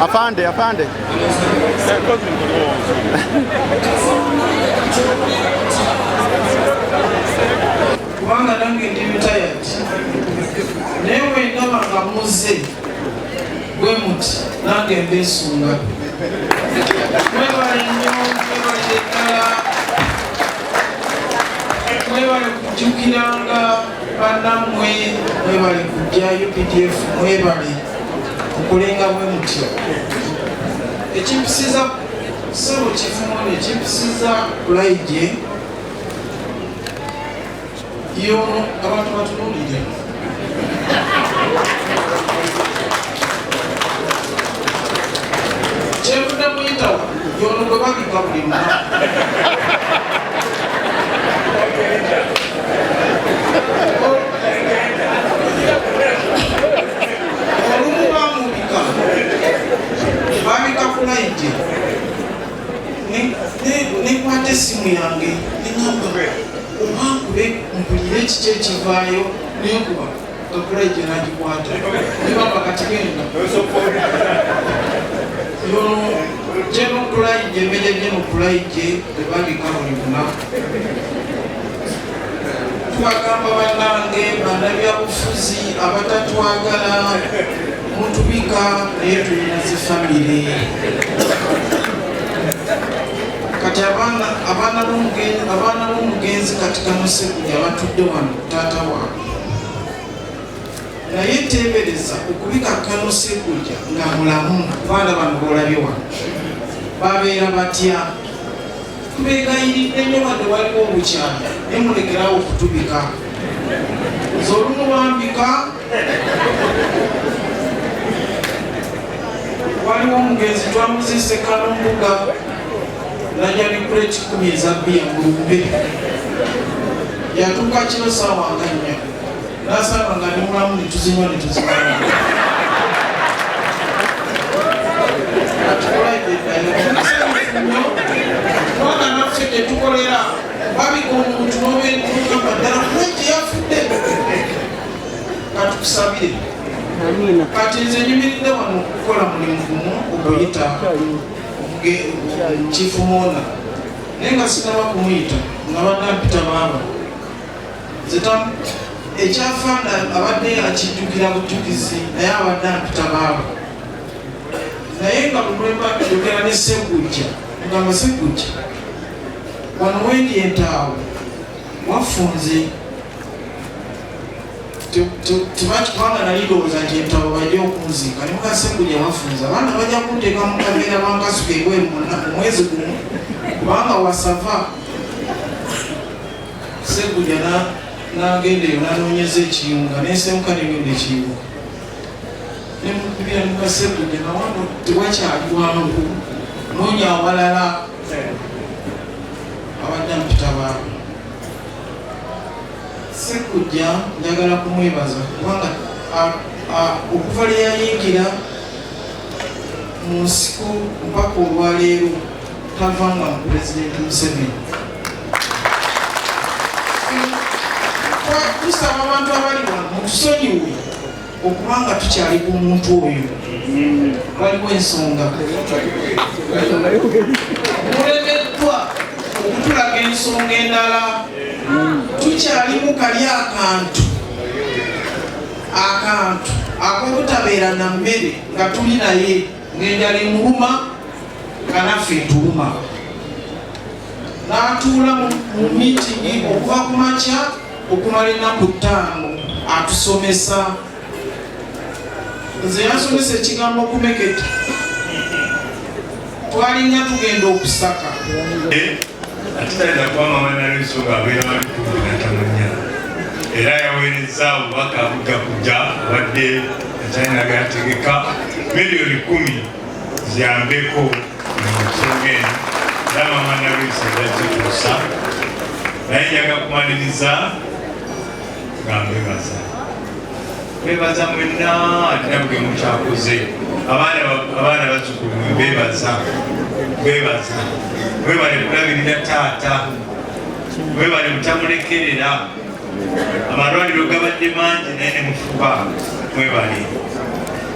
Afande. Afande. Kubanga nange ndi retired. Newe ndaba nga muze gwe muti nange mbesunga. Mwebale nnyo, mwebale ddala. Mwebale kujjukiranga bannammwe, mwebale kujja UPDF, mwebale okulenga bwe muti. Ekimpisiza ssebo kifumu ekimpisiza Kulaije yono abantu batunuulire. Kyenvudde muyitawa yono gwe babika buli lunaku. Olumu bamubika babika Kulaije nekwata essimu yange neŋamba obankube mpulire ekiki ekivaayo nenkuba Kulaije nagikwata nebamba kati genda yono Jeno Kulaije Meja Jeno Kulaije tebabika buli lunaku. Twagamba bannange bannabyabufuzi abatatwagala mutubika naye tulina zifamire. Kati abaana b'omugenzi kati Kanosekuja batudde wano taata waabwe. Naye teebereza okubika Kanosekuja nga mulamu baana bano boolabye wano babeera batya. Tubeegayiridde nnyo wadde waliwo obukyala naye mulekerawo okutubika. Nze olumu bambika waliwo omugenzi twamuziise Kalumbuga najja ne kureti 10 eza bbiya mu lumbe. Yatuuka kiro ssaawa nga 4 n'asaba nga ne mulamu ne tuzinywa ne tuzimala. Kubanga naffe tetukolera babika omuntu n'obeegamba ddala Kulaije yafudde. Katukusabire. Kati nze nyumiridde wano okukola mulimu gumu okuyita Kifumona naye nga sinaba kumuyita nga bannampita baaba ekyafaana abadde akijjukira bujjukizi naye abadde ampita baaba naye nga bulwemba njogera ne Ssekujja ngamba Ssekujja wano wendi entaawo wafunze tebakikubanga nali ndowooza nti entaawo bajja okunziika ne muka Ssekujja wafunze abaana bajja kunteeka mu kabeera bankasuka ebweru mu mwezi gumu kubanga wasava. Ssekujja n'agenda eyo n'anoonyeza ekiyunga n'ensemuka n'egenda ekiyunga ne mukubira ne muka Ssekujja nawano tewakyali bwangu noonya awalala abadde ampita baaba. Ssekujja njagala kumwebaza kubanga okuva lwe yayingira mu nsiko mpaka olwaleero tavanga mu Pulezidenti Museveni. Tusaba abantu abali wano mutusonyiwe okubanga tukyali ku muntu oyo waliwo ensonga mulemeddwa okutulaga ensonga endala tukyalimu kali akantu ak'obutabeera na mmere nga tuli naye ng'enjala emuluma kanaffe etuluma n'atuula mu miitingi okuva ku makya okumala ennaku 5 atusomesa nze yasomesa ekigambo okumeketa twalinga tugenda okusaka atitalina kwamama nalensonga abeera walikunatamanya era yaweereza obubaka bujja kujja abadde akyalinaga yategeka miliyoni 10 ziyambeko ensonga eno era mama nalwisa yagituusa naye njaga kumaliriza nga mbebaza mbebaza mwenna atina bwe mukyakoze abaana bazzukulu mbebaza mwebale kulabirira taata mwebale mutamulekerera amalwaliro gabadde mangi naye ne mufuba mwebale